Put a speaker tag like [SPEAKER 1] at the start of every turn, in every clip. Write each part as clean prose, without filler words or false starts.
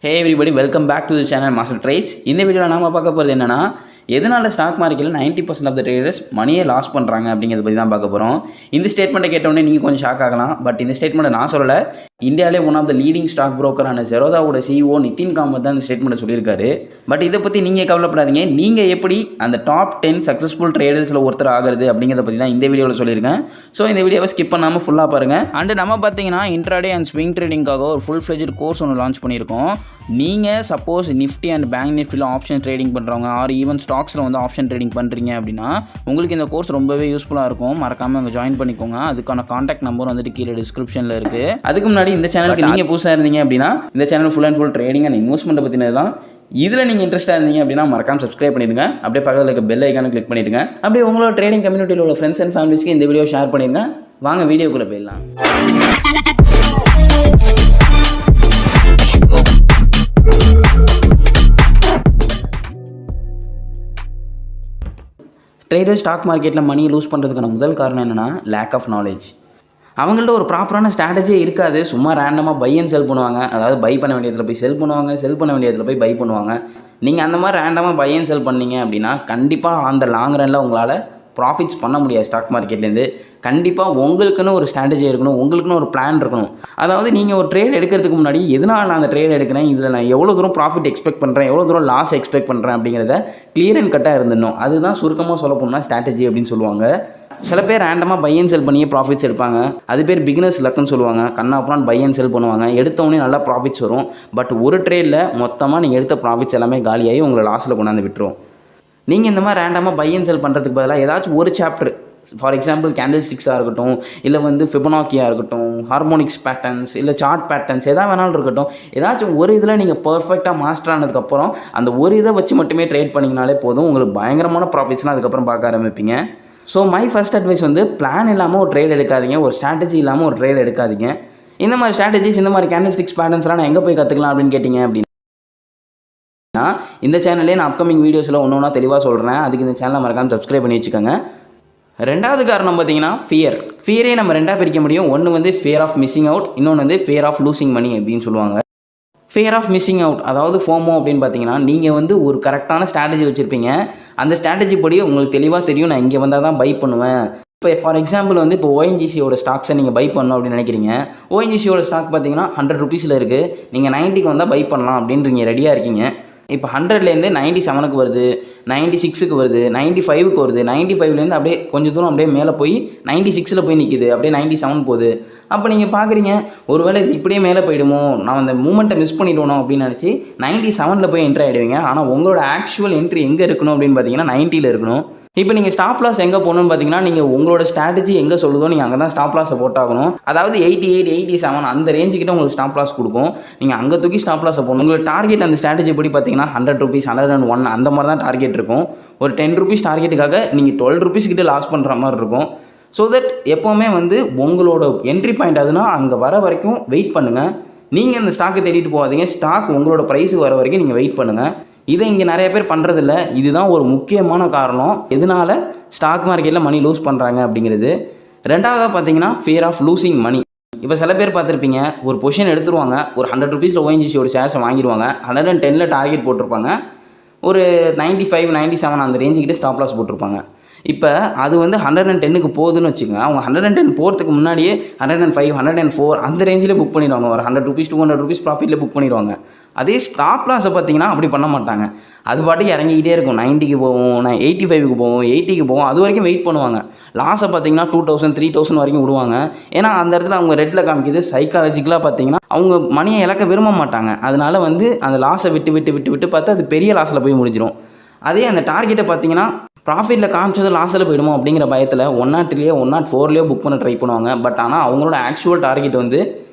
[SPEAKER 1] Hey everybody, welcome back to the channel Master Trades. இந்த வீடியோவில் நாம பார்க்க போகிறது என்னன்னா எதனால ஸ்டாக் மார்க்கெட்டில் 90% ஆஃப் த ட்ரேடர்ஸ் மணியை லாஸ் பண்ணுறாங்க அப்படிங்கிறத பற்றி தான் பார்க்க போகிறோம். இந்த ஸ்டேட்மெண்ட்டை கேட்டோடனே நீங்கள் கொஞ்சம் ஷாக் ஆகலாம். பட் இந்த ஸ்டேட்மெண்ட்டை நான் சொல்லலை, இந்தியாவிலே one of the leading stock புரோக்கரான ஜெரோதாவோட CEO நிதின் காமத் தான் இந்த ஸ்டேட்மெண்ட்டை சொல்லியிருக்காரு. பட் இதை பற்றி நீங்கள் கவலைப்படாதீங்க. நீங்கள் எப்படி அந்த டாப் 10 சக்ஸஸ்ஃபுல் ட்ரேடர்ஸில் ஒருத்தர் ஆகிறது அப்படிங்கிறத பற்றி தான் இந்த வீடியோவில் சொல்லியிருக்கேன். ஸோ இந்த வீடியோவை ஸ்கிப் பண்ணாமல் ஃபுல்லாக பாருங்கள். அண்ட் நம்ம பார்த்தீங்கன்னா இன்ட்ராடே அண்ட் ஸ்விங் ட்ரேடிங்காக ஒரு ஃபுல் ஃப்ளெஜ்ட் கோர்ஸ் ஒன்று லான்ச் பண்ணியிருக்கோம். நீங்கள் சப்போஸ் நிஃப்டி அண்ட் பேங்க் நிஃப்டியில் ஆப்ஷன் ட்ரேடிங் பண்ணுறவங்க ஆர் ஈவன் ஸ்டாக்ஸில் வந்து ஆப்ஷன் ட்ரேடிங் பண்ணுறீங்க அப்படின்னா உங்களுக்கு இந்த கோர்ஸ் ரொம்பவே யூஸ்ஃபுல்லாக இருக்கும். மறக்காமல் அங்கே ஜாயின் பண்ணிக்கோங்க. அதுக்கான காண்டாக்ட் நம்பர் வந்துட்டு கீழே டிஸ்கிரிப்ஷனில் இருக்குது. அதுக்கு முன்னாடி இந்த சேனலுக்கு நீங்கள் புதுசாக இருந்தீங்க அப்படின்னா இந்த channel full and full trading and இன்வெஸ்ட்மெண்ட்டை பற்றினது தான். இதில் நீங்கள் இன்ட்ரெஸ்ட்டாக இருந்தீங்க அப்படின்னா மறக்காம சப்ஸ்கிரைப் பண்ணிடுங்க. அப்படியே பக்கத்தில் இருக்க பெல் ஐக்கானை கிளிக் பண்ணிடுங்க. அப்படியே உங்களோட ட்ரேடிங் கம்யூனிட்டியில் உள்ள ஃப்ரெண்ட்ஸ் அண்ட் ஃபேமிலிஸ்க்கு இந்த வீடியோ ஷேர் பண்ணிடுங்க. வாங்க வீடியோக்குள்ளே போயிடலாம். ட்ரேடர் ஸ்டாக் மார்க்கெட்டில் மணியை லூஸ் பண்ணுறதுக்கான முதல் காரணம் என்னென்னா லேக் ஆஃப் நாலேஜ். அவங்கள்ட்ட ஒரு ப்ராப்பரான ஸ்ட்ராட்டஜியே இருக்காது. சும்மா ரேண்டமாக பை அண்ட் செல் பண்ணுவாங்க. அதாவது பை பண்ண வேண்டியதில் போய் செல் பண்ணுவாங்க, செல் பண்ண வேண்டியதில் போய் பை பண்ணுவாங்க. நீங்கள் அந்த மாதிரி ரேண்டமாக பை அண்ட் செல் பண்ணீங்க அப்படின்னா கண்டிப்பாக அந்த லாங் ரனில் உங்களால் ப்ராஃபிட்ஸ் பண்ண முடியாது. ஸ்டாக் மார்க்கெட்லேருந்து கண்டிப்பாக உங்களுக்குன்னு ஒரு ஸ்ட்ராட்டஜி இருக்கணும், உங்களுக்குன்னு ஒரு பிளான் இருக்கணும். அதாவது நீங்கள் ஒரு ட்ரேட் எடுக்கிறதுக்கு முன்னாடி எதனால் நான் அந்த ட்ரேட் எடுக்கிறேன், இதில் நான் எவ்வளோ தூரம் ப்ராஃபிட் எக்ஸ்பெக்ட் பண்ணுறேன், எவ்வளோ தூரம் லாஸ் எக்ஸ்பெக்ட் பண்ணுறேன் அப்படிங்கிறத கிளியர் அண்ட் கட்டாக இருந்துடணும். அதுதான் சுருக்கமாக சொல்ல போனால் ஸ்ட்ராட்டஜி அப்படின்னு சொல்லுவாங்க. சில பேர் ரேண்டமாக பை அண்ட் செல் பண்ணியே ப்ராஃபிட்ஸ் எடுப்பாங்க. அது பேர் பிகினர்ஸ் லக்குன்னு சொல்லுவாங்க. கண்ணாப்புறான் பை அண்ட் செல் பண்ணுவாங்க. எடுத்தவொடனே நல்லா ப்ராஃபிட்ஸ் வரும். பட் ஒரு ட்ரேடில் மொத்தமாக நீங்கள் எடுத்த ப்ராஃபிட்ஸ் எல்லாமே காலியாகி உங்களை லாஸில் கொண்டாந்து விட்டுரும். நீங்கள் இந்த மாதிரி ரேண்டமாக பை அண்ட் செல் பண்ணுறதுக்கு பதிலாக ஏதாச்சும் ஒரு சாப்டர், ஃபார் எக்ஸாம்பிள் கேண்டில் ஸ்டிக்ஸாக இருக்கட்டும், இல்லை வந்து ஃபிபனாக்கியாக இருக்கட்டும், ஹார்மோனிக்ஸ் பேட்டர்ன்ஸ், இல்லை சார்ட் பேட்டர்ன்ஸ், எதாவது வேணாலும் இருக்கட்டும், ஏதாச்சும் ஒரு இதில் நீங்கள் பர்ஃபெக்டாக மாஸ்டர் ஆனதுக்கப்புறம் அந்த ஒரு இதை வச்சு மட்டுமே ட்ரேட் பண்ணிங்கனாலே போதும். உங்களுக்கு பயங்கரமான ப்ராஃபிட்ஸ்லாம் அதுக்கப்புறம் பார்க்க ஆரம்பிப்பீங்க. ஸோ மை ஃபர்ஸ்ட் அட்வைஸ் வந்து பிளான் இல்லாமல் ஒரு ட்ரேட் எடுக்காதீங்க, ஒரு ஸ்ட்ராட்டஜி இல்லாமல் ஒரு ட்ரேட் எடுக்காதீங்க. இந்த மாதிரி ஸ்ட்ராட்டஜிஸ், இந்த மாதிரி கேண்டில் ஸ்டிக்ஸ் பேட்டர்ன்ஸ்லாம் நான் எங்கே போய் கற்றுக்கலாம் அப்படின்னு கேட்டிங்க அப்படின்னா இந்த சேனல்லே நான் அப்கமிங் வீடியோஸில் ஒன்று தெளிவாக சொல்கிறேன். அதுக்கு இந்த சேனலை மறக்காமல் சப்ஸ்கிரைப் பண்ணி வச்சுக்கோங்க. ரெண்டாவது காரணம் பார்த்தீங்கன்னா ஃபியரே நம்ம ரெண்டாக பிரிக்க முடியும். ஒன்று வந்து ஃபியர் ஆஃப் மிஸ்ஸிங் அவுட், இன்னொன்று வந்து ஃபியர் ஆஃப் லூசிங் மணி அப்படின்னு சொல்லுவாங்க. ஃபியர் ஆஃப் மிஸ்ஸிங் அவுட் அதாவது ஃபோமோ அப்படின்னு பார்த்தீங்கன்னா நீங்கள் வந்து ஒரு கரெக்டான ஸ்ட்ராட்டஜி வச்சுருப்பீங்க. அந்த ஸ்ட்ராட்டஜி படி உங்களுக்கு தெளிவாக தெரியும், நான் இங்கே வந்தால் தான் பை பண்ணுவேன். இப்போ ஃபார் எக்ஸாம்பிள் வந்து இப்போ ஓஎன்ஜிசியோட ஸ்டாக்ஸை நீங்கள் பை பண்ணணும் அப்படின்னு நினைக்கிறீங்க. ஓஎன்ஜிசியோட ஸ்டாக் பார்த்தீங்கன்னா 100 ரூபீஸில் இருக்குது. நீங்கள் 90க்கு வந்தால் பை பண்ணலாம் அப்படின்றீங்க, ரெடியாக இருக்கீங்க. இப்போ 100லேருந்து 97க்கு வருது, 96க்கு வருது, 95க்கு வருது, 95லேருந்து அப்படியே கொஞ்சம் தூரம் அப்படியே மேலே போய் 96ல் போய் நிற்கிது, அப்படியே 97 போகுது. அப்போ நீங்கள் பார்க்குறீங்க, ஒருவேளை இது இப்படியே மேலே போயிடுமோ, நான் அந்த மூமெண்ட்டை மிஸ் பண்ணிவிடணும் அப்படின்னு நினச்சி 97ல் போய் என்ட்ரி ஆகிடுவீங்க. ஆனால் உங்களோட ஆக்சுவல் என்ட்ரி எங்கே இருக்கணும் அப்படின்னு பார்த்தீங்கன்னா 90ல் இருக்கணும். இப்போ நீங்கள் ஸ்டாப் லாஸ் எங்கே போகணுன்னு பார்த்தீங்கன்னா நீங்கள் உங்களோட ஸ்ட்ராட்டஜி எங்கே சொல்லுதோ நீங்கள் அங்கே தான் ஸ்டாப் லாஸை போட்டாகணும். அதாவது 88, 87 அந்த ரேஞ்சுக்கிட்ட உங்களுக்கு ஸ்டாப் லாஸ் கொடுக்கும். நீங்கள் அங்கே தூக்கி ஸ்டாப் லாஸை போகணும். உங்களுக்கு டார்கெட் அந்த ஸ்ட்ராட்டஜி படி பார்த்தீங்கன்னா 100 ரூபீஸ், 101 அந்த மாதிரி தான் டார்கெட் இருக்கும். ஒரு 10 ரூபீஸ் டார்கெட்டுக்காக நீங்கள் 12 ரூபீஸ் கிட்ட லாஸ் பண்ணுற மாதிரி இருக்கும். ஸோ தட் எப்போவுமே வந்து உங்களோட என்ட்ரி பாயிண்ட் அதுனா அங்கே வர வரைக்கும் வெயிட் பண்ணுங்கள். நீங்கள் அந்த ஸ்டாக்கை தேடிட்டு போகாதீங்க. ஸ்டாக் உங்களோட ப்ரைஸுக்கு வர வரைக்கும் நீங்கள் வெயிட் பண்ணுங்கள். இதை இங்கே நிறைய பேர் பண்ணுறதில்ல. இதுதான் ஒரு முக்கியமான காரணம் எதனால் ஸ்டாக் மார்க்கெட்டில் மணி லூஸ் பண்ணுறாங்க அப்படிங்கிறது. ரெண்டாவதாக பார்த்தீங்கன்னா ஃபியர் ஆஃப் லூசிங் மணி. இப்போ சில பேர் பார்த்துருப்பீங்க, ஒரு பொசிஷன் எடுத்துருவாங்க, ஒரு 100 ரூபீஸில் ஓஎன்ஜிசியோட ஷேர்ஸை வாங்கிடுவாங்க, 110ல் டார்கெட் போட்டிருப்பாங்க, ஒரு 95, 97 அந்த ரேஞ்சுக்கிட்ட ஸ்டாப் லாஸ் போட்டிருப்பாங்க. இப்போ அது வந்து 110க்கு போகுதுன்னு வச்சுக்கோங்க. அவங்க 110 போகிறதுக்கு முன்னாடியே 105, 104 அந்த ரேஞ்சில் புக் பண்ணிடுவாங்க. ஒரு 100 ரூபீஸ், 200 ரூபீஸ் ப்ராஃபிட்டில் புக் பண்ணிடுவாங்க. அதே ஸ்டாப் லாஸை பார்த்தீங்கன்னா அப்படி பண்ண மாட்டாங்க. அது பாட்டுக்கு இறங்கிக்கிட்டே இருக்கும். 90க்கு போவோம், 85க்கு போவோம், 80க்கு போவோம், அது வரைக்கும் வெயிட் பண்ணுவாங்க. லாஸை பார்த்தீங்கன்னா 2000, 3000 வரைக்கும் விடுவாங்க. ஏன்னா அந்த இடத்துல அவங்க ரெட்டில் காமிக்குது. சைக்காலஜிக்கலாக பார்த்தீங்கன்னா அவங்க மணியை இழக்க விரும்ப மாட்டாங்க. அதனால வந்து அந்த லாஸை விட்டு பார்த்து அது பெரிய லாஸில் போய் முடிஞ்சிடும். அதே அந்த டார்கெட்டை பார்த்தீங்கன்னா ப்ராஃபிட்டில் காமிச்சது லாஸில் போயிடுமோ அப்படிங்கிற பயத்தில் 103, 104 புக் பண்ண ட்ரை பண்ணுவாங்க. பட் ஆனால் அவங்களோட ஆக்சுவல் டார்கெட் வந்து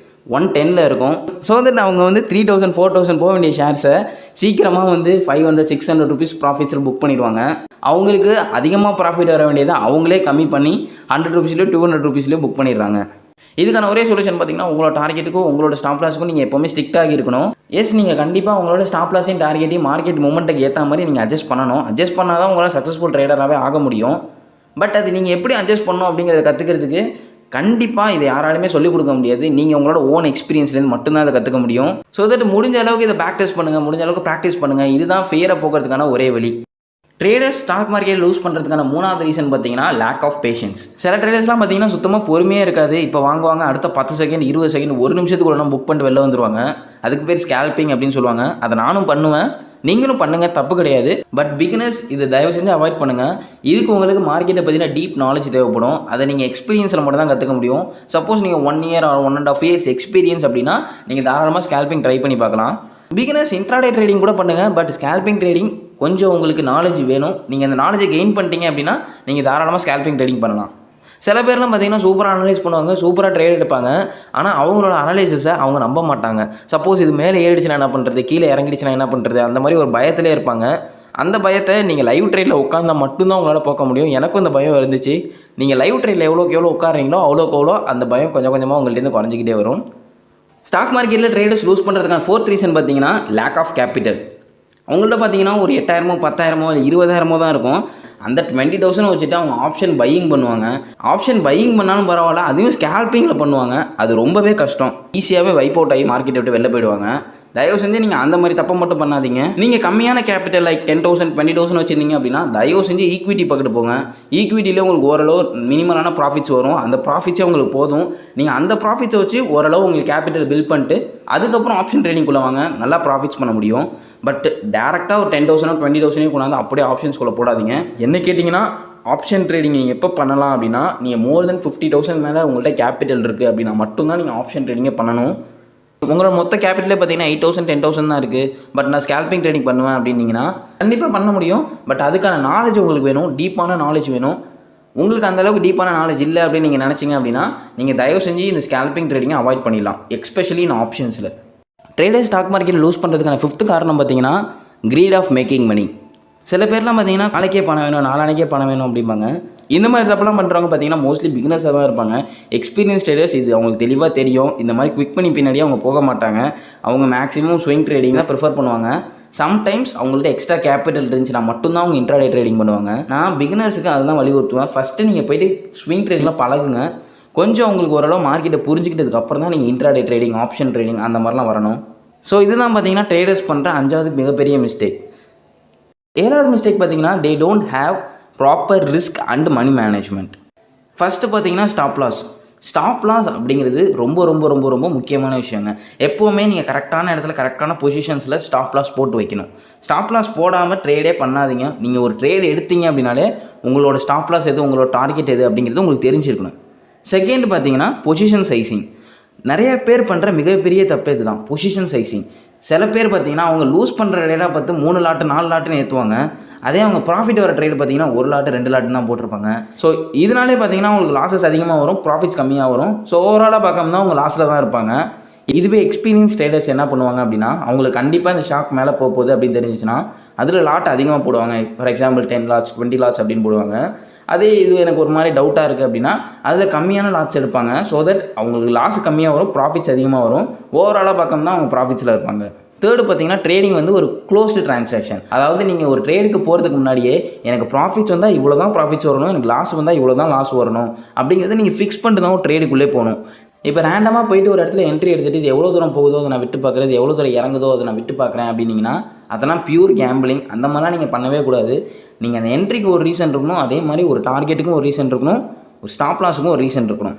[SPEAKER 1] 110ல் இருக்கும். ஸோ தட் அவங்க வந்து 3000, 4000 போக வேண்டிய ஷேர்ஸை சீக்கிரமாக வந்து 500, 600 ரூபீஸ் ப்ராஃபிட்ஸில் புக் பண்ணிடுவாங்க. அவங்களுக்கு அதிகமாக ப்ராஃபிட் வர வேண்டியதை அவங்களே கம்மி பண்ணி 100 ரூபீஸ்லேயோ 200 ரூபீஸ்லேயோ புக் பண்ணிடுறாங்க. இதுக்கான ஒரே சொல்யூஷன் பார்த்தீங்கன்னா உங்களோட டார்கெட்டுக்கும் உங்களோட ஸ்டாப் லாஸுக்கும் நீங்கள் எப்போவுமே ஸ்ட்ரிக்டாக இருக்கணும். நீங்கள் கண்டிப்பாக உங்களோட ஸ்டாப் லாஸையும் டார்கெட்டையும் மார்க்கெட் மூமெண்ட்டுக்கு ஏற்ற மாதிரி நீங்கள் அட்ஜஸ்ட் பண்ணணும். அட்ஜஸ்ட் பண்ணால் தான் உங்களால் சக்ஸஸ்ஃபுல் ட்ரேடராகவே ஆக முடியும். பட் அது நீங்கள் எப்படி அட்ஜஸ்ட் பண்ணணும் அப்படிங்கிறத கற்றுக்கிறதுக்கு கண்டிப்பாக இதை யாராலுமே சொல்லிக் கொடுக்க முடியாது. நீங்கள் உங்களோட ஓன் எக்ஸ்பீரியன்ஸ்லேருந்து மட்டும்தான் அதை கற்றுக்க முடியும். ஸோ தட் முடிஞ்ச அளவுக்கு இதை ப்ராக்டிஸ் பண்ணுங்கள், முடிஞ்ச அளவுக்கு ப்ராக்டிஸ் பண்ணுங்கள். இதுதான் ஃபியரை போக்குறதுக்கான ஒரே வழி. ட்ரேடர்ஸ் ஸ்டாக் மார்க்கெட் லூஸ் பண்ணுறதுக்கான 3வது ரீசன் பார்த்தீங்கன்னா லேக் ஆஃப் பேஷன்ஸ். சில ட்ரேடர்ஸ்லாம் பார்த்தீங்கன்னா சுத்தமாக பொறுமையே இருக்காது. இப்போ வாங்குவாங்க, அடுத்த 10 செகண்ட் 20 செகண்ட் ஒரு நிமிஷத்துக்குள்ள புக் பண்ணிட்டு வெளில வந்துருவாங்க. அதுக்கு பேர் ஸ்கேல்பிங் அப்படின்னு சொல்லுவாங்க. அதை நானும் பண்ணுவேன், நீங்களும் பண்ணுங்கள், தப்பு கிடையாது. பட் பிகினர்ஸ் இதை தயவு செஞ்சு அவாய்ட் பண்ணுங்கள். இதுக்கு உங்களுக்கு மார்க்கெட்டை பற்றின டீப் நாலேஜ் தேவைப்படும். அதை நீங்கள் எக்ஸ்பீரியன்ஸில் மட்டும் தான் கற்றுக்க முடியும். சப்போஸ் நீங்கள் 1 இயர் ஆர் 1.5 இயர்ஸ் எக்ஸ்பீரியன்ஸ் அப்படின்னா நீங்கள் தாராளமாக ஸ்கேல்பிங் ட்ரை பண்ணி பார்க்கலாம். பிகினர்ஸ் இன்ட்ராடே ட்ரேடிங் கூட பண்ணுங்கள். பட் ஸ்கேல்பிங் ட்ரேடிங் கொஞ்சம் உங்களுக்கு நாலேஜ் வேணும். நீங்கள் அந்த நாலேஜை கெயின் பண்ணிட்டீங்க அப்படின்னா நீங்கள் தாராளமாக ஸ்கேல்பிங் ட்ரேடிங் பண்ணலாம். சில பேர்லாம் பார்த்தீங்கன்னா சூப்பராக அனலைஸ் பண்ணுவாங்க, சூப்பராக ட்ரேட் எடுப்பாங்க. ஆனால் அவங்களோட அனலைசிஸை அவங்க நம்ப மாட்டாங்க. சப்போஸ் இது மேலே ஏறிடுச்சுன்னா என்ன பண்ணுறது, கீழே இறங்கிடுச்சுன்னா என்ன பண்ணுறது, அந்த மாதிரி ஒரு பயத்திலே இருப்பாங்க. அந்த பயத்தை நீங்கள் லைவ் ட்ரேடில் உட்காந்தா மட்டும்தான் உங்களால் போக்க முடியும். எனக்கும் இந்த பயம் இருந்துச்சு. நீங்கள் லைவ் ட்ரேடில் எவ்வளோக்கு எவ்வளோ உட்காரீங்களோ அவ்வளோக்கு அந்த பயம் கொஞ்சம் கொஞ்சமாக உங்கள்கிட்ட குறைஞ்சிக்கிட்டே வரும். ஸ்டாக் மார்க்கெட்டில் ட்ரேடர்ஸ் லூஸ் பண்ணுறதுக்கான 4th ரீசன் பார்த்தீங்கன்னா லேக் ஆஃப் கேபிட்டல். அவங்கள்ட்ட பார்த்தீங்கன்னா ஒரு 8,000 10,000 20,000 தான் இருக்கும். அந்த 20,000 வச்சுட்டு அவங்க ஆப்ஷன் பையிங் பண்ணுவாங்க. ஆப்ஷன் பையிங் பண்ணாலும் பரவாயில்ல, அதையும் ஸ்கேல்பிங்கில் பண்ணுவாங்க. அது ரொம்பவே கஷ்டம். ஈஸியாகவே வைப் அவுட் ஆகி மார்க்கெட்டை விட்டு வெளில போயிடுவாங்க. தயவு செஞ்சு நீங்கள் அந்த மாதிரி தப்பை மட்டும் பண்ணாதீங்க. நீங்கள் கம்மியான கேபிட்டல் லைக் 10,000 20,000 வச்சுருந்தீங்க அப்படின்னா தயவு செஞ்சு ஈக்விட்டி பக்கத்து போங்க. ஈக்விட்டியில் உங்களுக்கு ஓரளவு மினிமலான ப்ராஃபிட்ஸ் வரும். அந்த ப்ராஃபிட்ஸே உங்களுக்கு போதும். நீங்கள் அந்த ப்ராஃபிட்ஸை வச்சு ஓரளவு உங்களுக்கு கேபிட்டல் பில்ட் பண்ணிட்டு அதுக்கப்புறம் ஆப்ஷன் ட்ரேடிங்குள்ளே வாங்க, நல்லா ப்ராஃபிட்ஸ் பண்ண முடியும். பட் டேரெக்டாக ஒரு 10,000 20,000 கொண்டாந்து அப்படியே ஆப்ஷன்ஸ்குள்ளே போடாதீங்க. என்ன கேட்டிங்கன்னா ஆப்ஷன் ட்ரேடிங் நீங்கள் எப்போ பண்ணலாம் அப்படின்னா நீங்கள் மோர் தென் 50,000 மேலே உங்கள்கிட்ட கேபிட்டல் இருக்குது அப்படின்னா மட்டும்தான் நீங்கள் ஆப்ஷன் ட்ரேடிங்கே பண்ணணும். உங்களோட மொத்த கேபிட்டலே பார்த்தீங்கன்னா 8,000 10,000 தான் இருக்குது. பட் நான் ஸ்கேல்பிங் ட்ரேடிங் பண்ணுவேன் அப்படின்னீங்கன்னா கண்டிப்பாக பண்ண முடியும். பட் அதுக்கான நாலேஜ் உங்களுக்கு வேணும், டீப்பான நாலேஜ் வேணும். உங்களுக்கு அந்தளவுக்கு டீப்பான நாலேஜ் இல்லை அப்படின்னு நீங்கள் நினச்சிங்க அப்படின்னா நீங்கள் தயவு செஞ்சு இந்த ஸ்கேல்பிங் ட்ரேடிங்கை அவாய்ட் பண்ணிடலாம், எஸ்பெஷலி இன் ஆப்ஷன்ஸில். ட்ரேடர் ஸ்டாக் மார்க்கெட் லூஸ் பண்ணுறதுக்கான 5th காரணம் பார்த்தீங்கன்னா கிரீட் ஆஃப் மேக்கிங் மணி. சில பேர்லாம் பார்த்தீங்கன்னா நாளைக்கே பணம் வேணும், நாளானைக்கே பணம் வேணும் அப்படிம்பாங்க. இந்த மாதிரி தப்பெல்லாம் பண்ணுறவங்க பார்த்தீங்கன்னா மோஸ்ட்லி பிகினர்ஸாக தான் இருப்பாங்க. எக்ஸ்பீரியன்ஸ் ட்ரேடர்ஸ் இது அவங்களுக்கு தெளிவாக தெரியும். இந்த மாதிரி குவிக் பண்ணி பின்னாடியே அவங்க போக மாட்டாங்க. அவங்க மேக்ஸிமம் ஸ்விங் ட்ரேடிங் தான் ப்ரிஃபர் பண்ணுவாங்க. சம்டைம்ஸ் அவங்கள்ட்ட எக்ஸ்ட்ரா கேபிட்டல் இருந்துச்சுன்னா மட்டும்தான் அவங்க இன்ட்ராடே ட்ரேடிங் பண்ணுவாங்க. நான் பிகினர்ஸுக்கு அதுதான் வலியுறுத்துவேன். ஃபஸ்ட்டு நீங்கள் போய்ட்டு ஸ்விங் ட்ரேடிங்கில் பழகுங்க. கொஞ்சம் உங்களுக்கு ஓரளவு மார்க்கெட்டை புரிஞ்சுக்கிட்டதுக்கப்புறம் தான் நீங்கள் இன்ட்ராடே ட்ரேடிங், ஆப்ஷன் ட்ரேடிங் அந்த மாதிரிலாம் வரணும். ஸோ இதுதான் பார்த்தீங்கன்னா ட்ரேடர்ஸ் பண்ணுற 5வது மிகப்பெரிய மிஸ்டேக். 7வது மிஸ்டேக் பார்த்தீங்கன்னா they don't have proper risk and money management. First பார்த்தீங்கன்னா ஸ்டாப் லாஸ். ஸ்டாப் லாஸ் அப்படிங்கிறது ரொம்ப ரொம்ப ரொம்ப ரொம்ப முக்கியமான விஷயங்க. எப்போவுமே நீங்கள் கரெக்டான இடத்துல கரெக்டான பொசிஷன்ஸில் ஸ்டாப் லாஸ் போட்டு வைக்கணும். ஸ்டாப் லாஸ் போடாமல் ட்ரேடே பண்ணாதீங்க. நீங்கள் ஒரு ட்ரேடு எடுத்தீங்க அப்படின்னாலே உங்களோட ஸ்டாப் லாஸ் எது, உங்களோட டார்கெட் எது அப்படிங்கிறது உங்களுக்கு தெரிஞ்சிருக்கணும். செகண்ட் பார்த்தீங்கன்னா பொசிஷன் சைஸிங். நிறைய பேர் பண்ணுற மிகப்பெரிய தப்பு இது தான், பொசிஷன் சைஸிங். சில பேர் பார்த்தீங்கன்னா அவங்க லூஸ் பண்ணுற ட்ரேடாக பார்த்து 3 லாட்டு 4 லாட்டுன்னு ஏற்றுவாங்க. அதே அவங்க ப்ராஃபிட் வர ட்ரேடு பார்த்தீங்கன்னா 1 லாட்டு 2 லாட்டு தான் போட்டிருப்பாங்க. ஸோ இதனாலே பார்த்தீங்கன்னா உங்களுக்கு லாஸஸ் அதிகமாக வரும், ப்ராஃபிட்ஸ் கம்மியாக வரும். ஸோ ஓவராலாக பார்க்காம அவங்க லாஸில் தான் இருப்பாங்க. இதுவே எக்ஸ்பீரியன்ஸ் ட்ரேடர்ஸ் என்ன பண்ணுவாங்க அப்படின்னா அவங்களுக்கு கண்டிப்பாக இந்த ஷாக் மேலே போகுது அப்படின்னு தெரிஞ்சிச்சுன்னா அதில் லாட் அதிகமாக போடுவாங்க. ஃபார் எக்ஸாம்பிள் 10 லாட்ஸ் 20 லாட்ஸ் அப்படின்னு போடுவாங்க. அதே இது எனக்கு ஒரு மாதிரி டவுட்டாக இருக்குது அப்படின்னா அதில் கம்மியான லாட்ஸ் எடுப்பாங்க. ஸோ தட் அவங்களுக்கு லாஸ் கம்மியாக வரும், ப்ராஃபிட்ஸ் அதிகமாக வரும். ஓவராலாக பார்க்கணும் தான் அவங்க ப்ராஃபிட்ஸில் இருப்பாங்க. தேர்டு பார்த்தீங்கன்னா ட்ரேடிங் வந்து ஒரு க்ளோஸ்டு டிரான்சாக்ஷன். அதாவது நீங்கள் ஒரு ட்ரேடுக்கு போகிறதுக்கு முன்னாடியே எனக்கு ப்ராஃபிட்ஸ் வந்தால் இவ்வளோ தான் ப்ராஃபிட்ஸ் வரணும், எனக்கு லாஸ் வந்தால் இவ்வளோ தான் லாஸ் வரணும் அப்படிங்கிறத நீங்கள் ஃபிக்ஸ் பண்ணிட்டு தான் ஒரு ட்ரேடுக்குள்ளே போகணும். இப்போ ரேண்டமாக போயிட்டு ஒரு இடத்துல என்ட்ரி எடுத்துகிட்டு இது எவ்வளோ தூரம் போகுதோ அதை நான் விட்டு பார்க்குறது, எவ்வளோ தூரம் இறங்குதோ அதை நான் விட்டு பார்க்குறேன் அப்படின்னீங்கன்னா அதெல்லாம் பியூர் கேம்பிளிங். அந்த மாதிரிலாம் நீங்கள் பண்ணவே கூடாது. நீங்கள் அந்த என்ட்ரிக்கு ஒரு ரீசன் இருக்கணும், அதே மாதிரி ஒரு டார்கெட்டுக்கும் ஒரு ரீசன் இருக்கணும், ஒரு ஸ்டாப் லாஸுக்கும் ஒரு ரீசன் இருக்கணும்.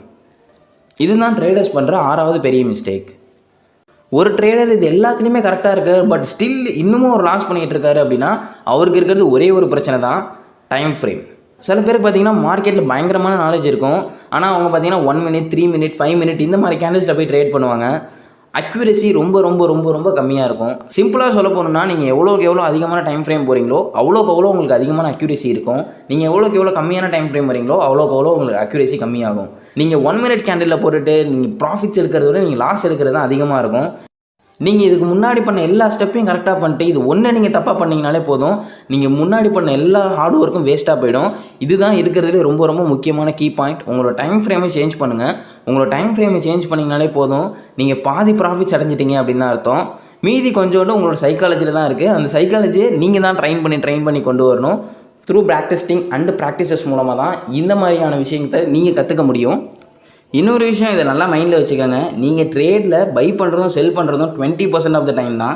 [SPEAKER 1] இதுதான் ட்ரேடர்ஸ் பண்ணுற 6வது பெரிய மிஸ்டேக். ஒரு ட்ரேடர் இது எல்லாத்துலேயுமே கரெக்டாக இருக்கார், பட் ஸ்டில் இன்னமும் ஒரு லாஸ் பண்ணிகிட்டு இருக்காரு அப்படின்னா அவருக்கு இருக்கிறது ஒரே ஒரு பிரச்சனை தான், டைம் ஃப்ரேம். சில பேருக்கு பார்த்தீங்கன்னா மார்க்கெட்டில் பயங்கரமான நாலேஜ் இருக்கும். ஆனால் அவங்க பார்த்தீங்கன்னா 1 மினிட் 3 மினிட் 5 மினிட் இந்த மாதிரி கேண்டில்ஸில் போய் ட்ரேட் பண்ணுவாங்க. அக்யூரசி ரொம்ப ரொம்ப ரொம்ப ரொம்ப கம்மியாக இருக்கும். சிம்பிளாக சொல்ல போகணுன்னா நீங்கள் எவ்வளோக்கு எவ்வளோ அதிகமான டைம் ஃப்ரேம் போகிறீங்களோ அவ்வளோக்கு அவ்வளோ உங்களுக்கு அதிகமான அக்யூரசி இருக்கும். நீங்கள் எவ்வளோக்கு எவ்வளோ கம்மியான டைம் ஃப்ரேம் வரீங்களோ அவ்வளோக்கு அவ்வளோ உங்களுக்கு அக்யூரசி கம்மியாகும். நீங்கள் 1 மினிட் கேண்டிலில் போட்டுட்டு நீங்கள் ப்ராஃபிட்ஸ் எடுக்கிறத விட நீங்கள் லாஸ் எடுக்கிறது தான் அதிகமாக இருக்கும். நீங்கள் இதுக்கு முன்னாடி பண்ண எல்லா ஸ்டெப்பையும் கரெக்டாக பண்ணிட்டு இது ஒன்று நீங்கள் தப்பாக பண்ணிங்கனாலே போதும், நீங்கள் முன்னாடி பண்ண எல்லா ஹார்ட் ஒர்க்கும் வேஸ்ட்டாக போயிடும். இதுதான் இருக்கிறதுலே ரொம்ப ரொம்ப முக்கியமான கீ பாயிண்ட். உங்களோட டைம் ஃப்ரேமை சேஞ்ச் பண்ணுங்கள். உங்களோட டைம் ஃப்ரேமை சேஞ்ச் பண்ணிங்கனாலே போதும், நீங்கள் பாதி ப்ராஃபிட்ஸ் அடைஞ்சிட்டிங்க அப்படின்னு தான் அர்த்தம். மீதி கொஞ்சோண்டு உங்களோட சைக்காலஜியில் தான் இருக்குது. அந்த சைக்காலஜியை நீங்கள் தான் ட்ரைன் பண்ணி கொண்டு வரணும். த்ரூ ப்ராக்டிஸ்டிங் அண்ட் ப்ராக்டிசஸ் மூலமாக தான் இந்த மாதிரியான விஷயத்தை நீங்கள் கற்றுக்க முடியும். இன்னொரு விஷயம் இதை நல்லா மைண்டில் வச்சுக்கோங்க, நீங்கள் ட்ரேடில் பை பண்ணுறதும் செல் பண்ணுறதும் 20% ஆஃப் த டைம் தான்.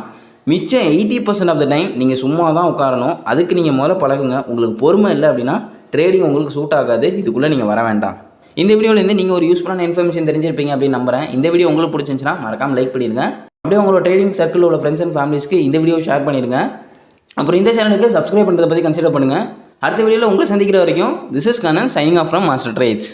[SPEAKER 1] மிச்சம் 80% ஆஃப் த டைம் நீங்கள் சும்மா தான் உட்காரணும். அதுக்கு நீங்கள் முதல்ல பழகுங்க. உங்களுக்கு பொறுமை இல்லை அப்படின்னா ட்ரேடிங் உங்களுக்கு சூட் ஆகாது. இதுக்குள்ளே நீங்கள் வர வேண்டாம். இந்த வீடியோலேருந்து நீங்கள் ஒரு யூஸ்ஃபுல்லான இன்ஃபர்மேஷன் தெரிஞ்சிருப்பீங்க அப்படின்னு நம்புறேன். இந்த வீடியோ உங்களுக்கு பிடிச்சிருந்துச்சுன்னா மறக்காம லைக் பண்ணிடுங்க. அப்படியே உங்களோட ட்ரேடிங் சர்க்கிள் உள்ள ஃப்ரெண்ட்ஸ் அண்ட் ஃபேமிலிஸ்க்கு இந்த வீடியோ ஷேர் பண்ணிடுங்க. அப்புறம் இந்த சேனலுக்கு சப்ஸ்கிரைப் பண்ணுறதை பற்றி கன்சிடர் பண்ணுங்கள். அடுத்த வீடியோவில் உங்களை சந்திக்கிற வரைக்கும் this is Kannan signing off from master trades.